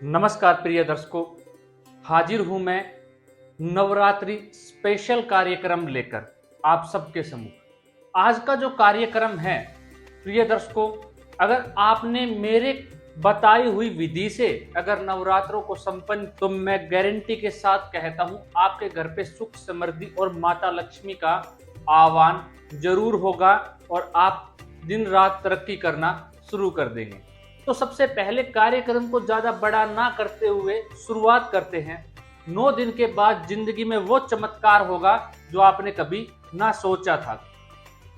नमस्कार प्रिय दर्शकों, हाजिर हूं मैं नवरात्रि स्पेशल कार्यक्रम लेकर आप सबके सम्मुख। आज का जो कार्यक्रम है प्रिय दर्शकों, अगर आपने मेरे बताई हुई विधि से अगर नवरात्रों को संपन्न, तो मैं गारंटी के साथ कहता हूं आपके घर पे सुख समृद्धि और माता लक्ष्मी का आह्वान जरूर होगा और आप दिन रात तरक्की करना शुरू कर देंगे। तो सबसे पहले कार्यक्रम को ज्यादा बड़ा ना करते हुए शुरुआत करते हैं। 9 दिन के बाद जिंदगी में वो चमत्कार होगा जो आपने कभी ना सोचा था।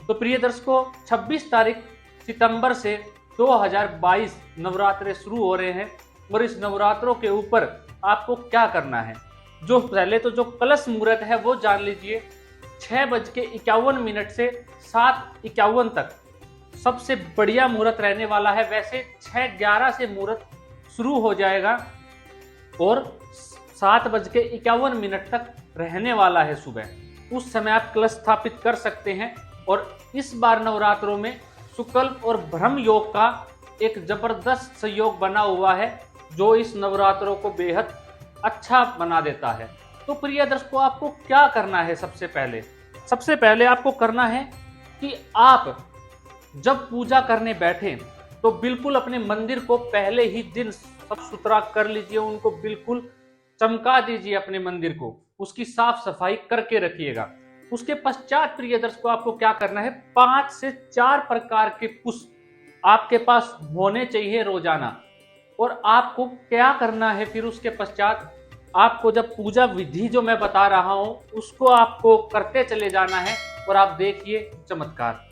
तो प्रिय दर्शकों, 26 तारीख सितंबर से 2022 नवरात्रे शुरू हो रहे हैं और इस नवरात्रों के ऊपर आपको क्या करना है, जो पहले तो जो कलश मुहूर्त है वो जान लीजिए। 6:51 से 7:51 तक सबसे बढ़िया मुहूर्त रहने वाला है। वैसे 6:11 से मुहूर्त शुरू हो जाएगा और 7:51 तक रहने वाला है सुबह। उस समय आप कलश स्थापित कर सकते हैं। और इस बार नवरात्रों में शुक्ल और ब्रह्म योग का एक जबरदस्त संयोग बना हुआ है जो इस नवरात्रों को बेहद अच्छा बना देता है। तो प्रिय दर्शकों, आपको क्या करना है? सबसे पहले आपको करना है कि आप जब पूजा करने बैठे तो बिल्कुल अपने मंदिर को पहले ही दिन साफ सुथरा कर लीजिए, उनको बिल्कुल चमका दीजिए। अपने मंदिर को उसकी साफ सफाई करके रखिएगा। उसके पश्चात प्रिय दर्शकों, आपको क्या करना है, 5 से 4 प्रकार के पुष्प आपके पास होने चाहिए रोजाना। और आपको क्या करना है फिर उसके पश्चात, आपको जब पूजा विधि जो मैं बता रहा हूं उसको आपको करते चले जाना है और आप देखिए चमत्कार।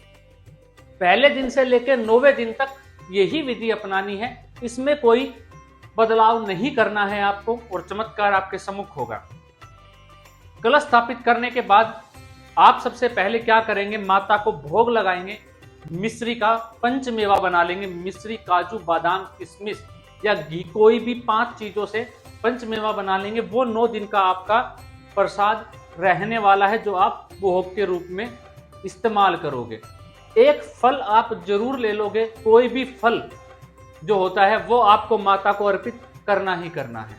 पहले दिन से लेकर 9वें दिन तक यही विधि अपनानी है, इसमें कोई बदलाव नहीं करना है आपको और चमत्कार आपके सम्मुख होगा। कलश स्थापित करने के बाद आप सबसे पहले क्या करेंगे, माता को भोग लगाएंगे। मिश्री का पंचमेवा बना लेंगे। मिश्री, काजू, बादाम, किशमिश या घी, कोई भी 5 चीजों से पंचमेवा बना लेंगे। वो 9 दिन का आपका प्रसाद रहने वाला है जो आप भोग के रूप में इस्तेमाल करोगे। एक फल आप जरूर ले लोगे, कोई भी फल जो होता है वो आपको माता को अर्पित करना ही करना है।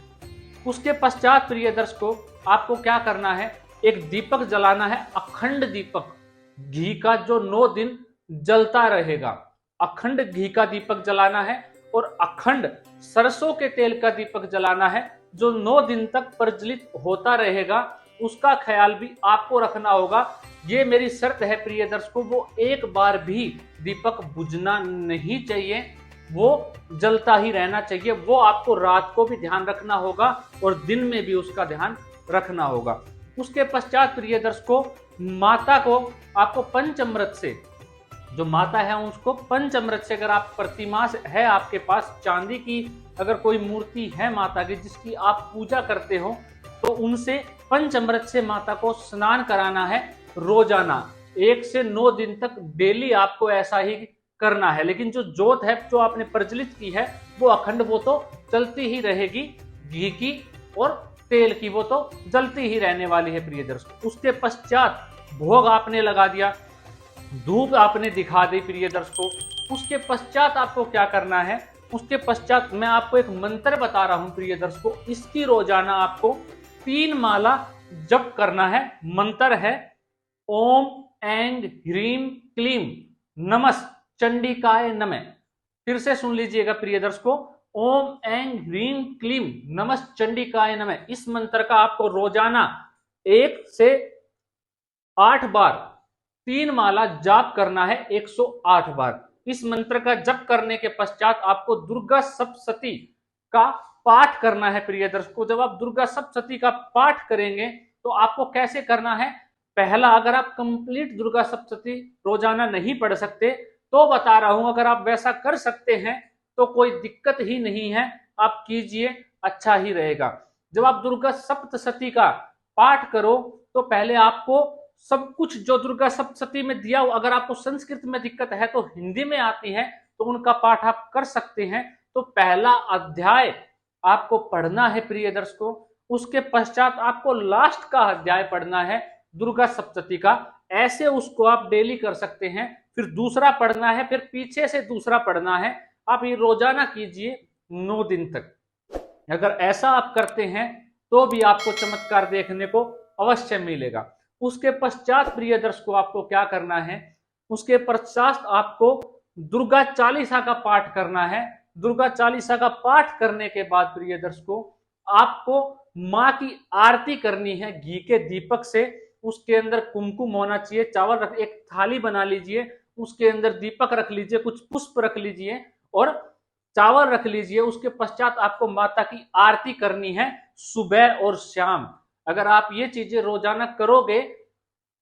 उसके पश्चात प्रिय दर्शकों, आपको क्या करना है, एक दीपक जलाना है, अखंड दीपक घी का जो 9 दिन जलता रहेगा। अखंड घी का दीपक जलाना है और अखंड सरसों के तेल का दीपक जलाना है जो 9 दिन तक प्रज्वलित होता रहेगा। उसका ख्याल भी आपको रखना होगा। ये मेरी शर्त है प्रिय दर्शकों, वो एक बार भी दीपक बुझना नहीं चाहिए, वो जलता ही रहना चाहिए। वो आपको रात को भी ध्यान रखना होगा और दिन में भी उसका ध्यान रखना होगा। उसके पश्चात प्रिय दर्शकों, माता को आपको पंचामृत से, जो माता है उसको पंचामृत से, अगर आप प्रतिमा है आपके पास चांदी की, अगर कोई मूर्ति है माता की जिसकी आप पूजा करते हो, तो उनसे पंचामृत से माता को स्नान कराना है रोजाना। 1 से 9 दिन तक डेली आपको ऐसा ही करना है। लेकिन जो जोत है जो आपने प्रज्वलित की है वो अखंड, वो तो चलती ही रहेगी। घी की और तेल की वो तो जलती ही रहने वाली है प्रिय दर्शकों। उसके पश्चात भोग आपने लगा दिया, धूप आपने दिखा दी प्रिय दर्शकों। उसके पश्चात आपको क्या करना है, उसके पश्चात मैं आपको एक मंत्र बता रहा हूं प्रिय दर्शकों, इसकी रोजाना आपको 3 माला जप करना है। मंत्र है ओम ऐं ह्रीं क्लीं नमः चंडिकाय नमः। फिर से सुन लीजिएगा प्रिय दर्शकों, ओम ऐं ह्रीं क्लीं नमः चंडिकाय नमः। इस मंत्र का आपको रोजाना 1 से 8 बार 3 माला जाप करना है, 108 बार। इस मंत्र का जप करने के पश्चात आपको दुर्गा सप्तशती का पाठ करना है प्रिय दर्शकों। जब आप दुर्गा सप्तशती का पाठ करेंगे तो आपको कैसे करना है, पहला, अगर आप कंप्लीट दुर्गा सप्तशती रोजाना नहीं पढ़ सकते तो बता रहा हूं, अगर आप वैसा कर सकते हैं तो कोई दिक्कत ही नहीं है, आप कीजिए, अच्छा ही रहेगा। जब आप दुर्गा सप्तशती का पाठ करो तो पहले आपको सब कुछ जो दुर्गा सप्तशती में दिया हो, अगर आपको संस्कृत में दिक्कत है तो हिंदी में आती है तो उनका पाठ आप कर सकते हैं। तो पहला अध्याय आपको पढ़ना है प्रिय दर्शकों। उसके पश्चात आपको लास्ट का अध्याय पढ़ना है दुर्गा सप्तशती का। ऐसे उसको आप डेली कर सकते हैं। फिर दूसरा पढ़ना है, फिर पीछे से दूसरा पढ़ना है। आप ये रोजाना कीजिए 9 दिन तक। अगर ऐसा आप करते हैं तो भी आपको चमत्कार देखने को अवश्य मिलेगा। उसके पश्चात प्रिय दर्शकों आपको क्या करना है, उसके पश्चात आपको दुर्गा चालीसा का पाठ करना है। दुर्गा चालीसा का पाठ करने के बाद प्रिय दर्शकों आपको माँ की आरती करनी है घी के दीपक से। उसके अंदर कुमकुम होना चाहिए, चावल रख, एक थाली बना लीजिए, उसके अंदर दीपक रख लीजिए, कुछ पुष्प रख लीजिए और चावल रख लीजिए। उसके पश्चात आपको माता की आरती करनी है सुबह और शाम। अगर आप ये चीजें रोजाना करोगे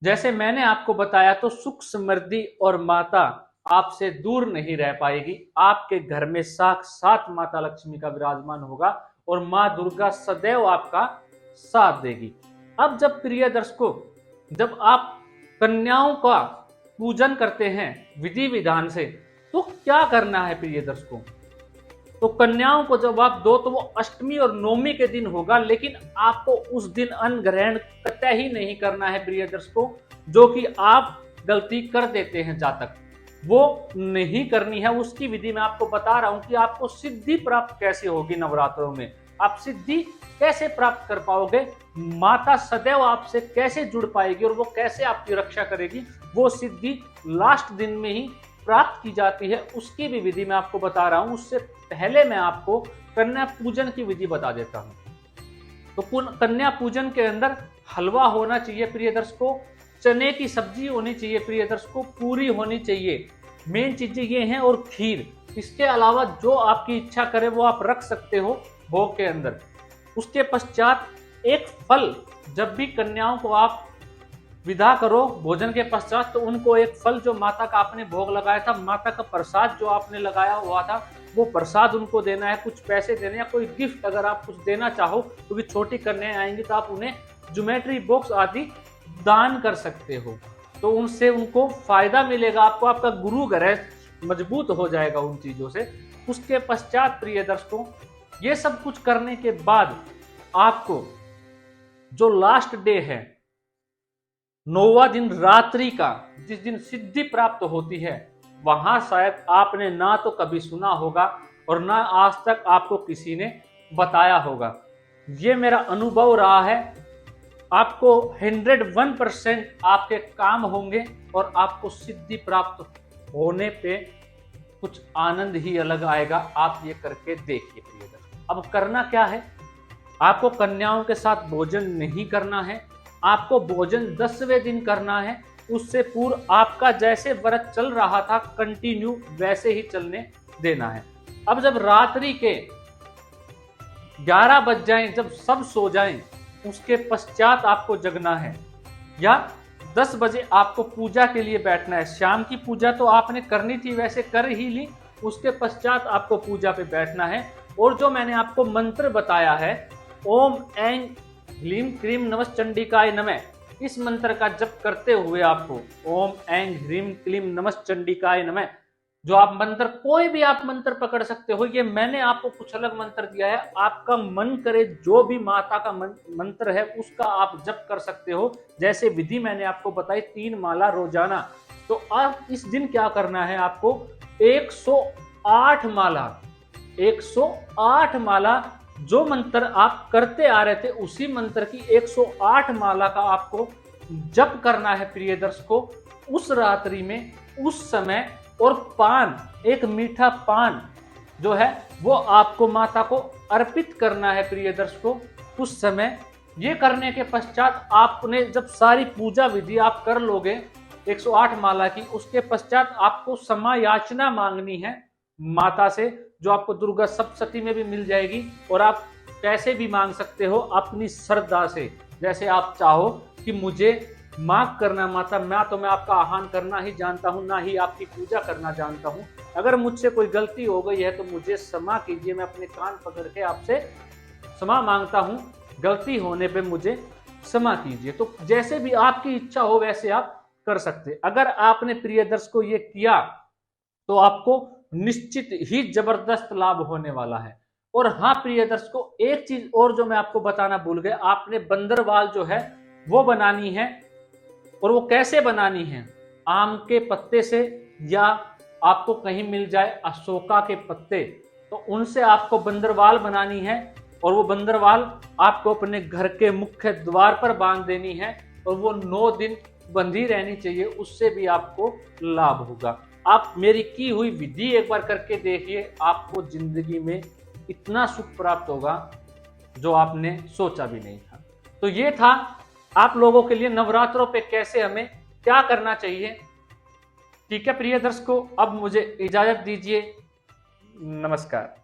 जैसे मैंने आपको बताया तो सुख समृद्धि और माता आपसे दूर नहीं रह पाएगी। आपके घर में साक्षात माता लक्ष्मी का विराजमान होगा और मां दुर्गा सदैव आपका साथ देगी। अब जब प्रिय दर्शकों जब आप कन्याओं का पूजन करते हैं विधि विधान से तो क्या करना है प्रिय दर्शकों, तो कन्याओं को जब आप दो तो वो अष्टमी और नवमी के दिन होगा, लेकिन आपको उस दिन अन्न ग्रहण कतई ही नहीं करना है प्रिय दर्शकों। जो कि आप गलती कर देते हैं जातक, वो नहीं करनी है। उसकी विधि मैं आपको बता रहा हूं कि आपको सिद्धि प्राप्त कैसे होगी नवरात्रों में, आप सिद्धि कैसे प्राप्त कर पाओगे, माता सदैव आपसे कैसे जुड़ पाएगी और वो कैसे आपकी रक्षा करेगी, वो सिद्धि लास्ट दिन में ही प्राप्त की जाती है। उसकी भी विधि मैं आपको बता रहा हूं। उससे पहले मैं आपको कन्या पूजन की विधि बता देता हूं। तो कन्या पूजन के अंदर हलवा होना चाहिए प्रिय दर्शकों, चने की सब्जी होनी चाहिए प्रिय दर्शकों, पूरी होनी चाहिए, मेन चीजें ये हैं, और खीर। इसके अलावा जो आपकी इच्छा करे वो आप रख सकते हो भोग के अंदर। उसके पश्चात एक फल, जब भी कन्याओं को आप विदा करो भोजन के पश्चात तो उनको एक फल जो माता का आपने भोग लगाया था, माता का प्रसाद जो आपने लगाया हुआ था वो प्रसाद उनको देना है, कुछ पैसे देने या कोई गिफ्ट अगर आप कुछ देना चाहो, क्योंकि छोटी कन्याएं आएंगी तो आप उन्हें ज्योमेट्री बॉक्स आदि दान कर सकते हो, तो उनसे उनको फायदा मिलेगा, आपको आपका गुरु ग्रह मजबूत हो जाएगा उन चीजों से। उसके पश्चात प्रिय दर्शकों ये सब कुछ करने के बाद आपको जो लास्ट डे है 9वां दिन रात्रि का, जिस दिन सिद्धि प्राप्त होती है, वहां शायद आपने ना तो कभी सुना होगा और ना आज तक आपको किसी ने बताया होगा। ये मेरा अनुभव रहा है। आपको 101% आपके काम होंगे और आपको सिद्धि प्राप्त होने पे कुछ आनंद ही अलग आएगा। आप ये करके देखिए प्रिय दर्शक। अब करना क्या है, आपको कन्याओं के साथ भोजन नहीं करना है, आपको भोजन 10वें दिन करना है। उससे पूर्व आपका जैसे व्रत चल रहा था कंटिन्यू वैसे ही चलने देना है। अब जब रात्रि के 11 बज जाएं, जब सब सो जाएं, उसके पश्चात आपको जगना है या 10 बजे आपको पूजा के लिए बैठना है। शाम की पूजा तो आपने करनी थी, वैसे कर ही ली, उसके पश्चात आपको पूजा पे बैठना है। और जो मैंने आपको मंत्र बताया है ओम ऐं ह्लीं क्लीं नमश्चंडिकाय नमः, इस मंत्र का जप करते हुए आपको ओम ऐं ह्रीं क्लीं नमश्चंडिकाय नमः, जो आप मंत्र कोई भी आप मंत्र पकड़ सकते हो, ये मैंने आपको कुछ अलग मंत्र दिया है, आपका मन करे जो भी माता का मंत्र है उसका आप जप कर सकते हो। जैसे विधि मैंने आपको बताई 3 माला रोजाना। तो आप इस दिन क्या करना है, आपको 108 माला 108 माला जो मंत्र आप करते आ रहे थे उसी मंत्र की 108 माला का आपको जप करना है प्रिय दर्शकों उस रात्रि में, उस समय। और पान, एक मीठा पान जो है वो आपको माता को अर्पित करना है प्रिय दर्शकों उस समय। ये करने के पश्चात आपने जब सारी पूजा विधि आप कर लोगे 108 माला की, उसके पश्चात आपको क्षमा याचना मांगनी है माता से, जो आपको दुर्गा सप्तशती में भी मिल जाएगी। और आप पैसे भी मांग सकते हो अपनी श्रद्धा से, जैसे आप चाहो कि मुझे माफ करना माता, मैं आपका आह्वान करना ही जानता हूँ, ना ही आपकी पूजा करना जानता हूँ। अगर मुझसे कोई गलती हो गई है तो मुझे क्षमा कीजिए, मैं अपने कान पकड़ के आपसे क्षमा मांगता हूँ, गलती होने पे मुझे क्षमा कीजिए। तो जैसे भी आपकी इच्छा हो वैसे आप कर सकते। अगर आपने प्रिय दर्शकों ये किया तो आपको निश्चित ही जबरदस्त लाभ होने वाला है। और हाँ प्रिय दर्शकों, एक चीज और जो मैं आपको बताना भूल गया, आपने बंदरवाल जो है वो बनानी है। और वो कैसे बनानी है, आम के पत्ते से या आपको कहीं मिल जाए अशोका के पत्ते, तो उनसे आपको बंदरवाल बनानी है। और वो बंदरवाल आपको अपने घर के मुख्य द्वार पर बांध देनी है और वो 9 दिन बंधी रहनी चाहिए, उससे भी आपको लाभ होगा। आप मेरी की हुई विधि एक बार करके देखिए, आपको जिंदगी में इतना सुख प्राप्त होगा जो आपने सोचा भी नहीं था। तो ये था आप लोगों के लिए नवरात्रों पे कैसे हमें क्या करना चाहिए। ठीक है प्रिय दर्शकों, अब मुझे इजाजत दीजिए। नमस्कार।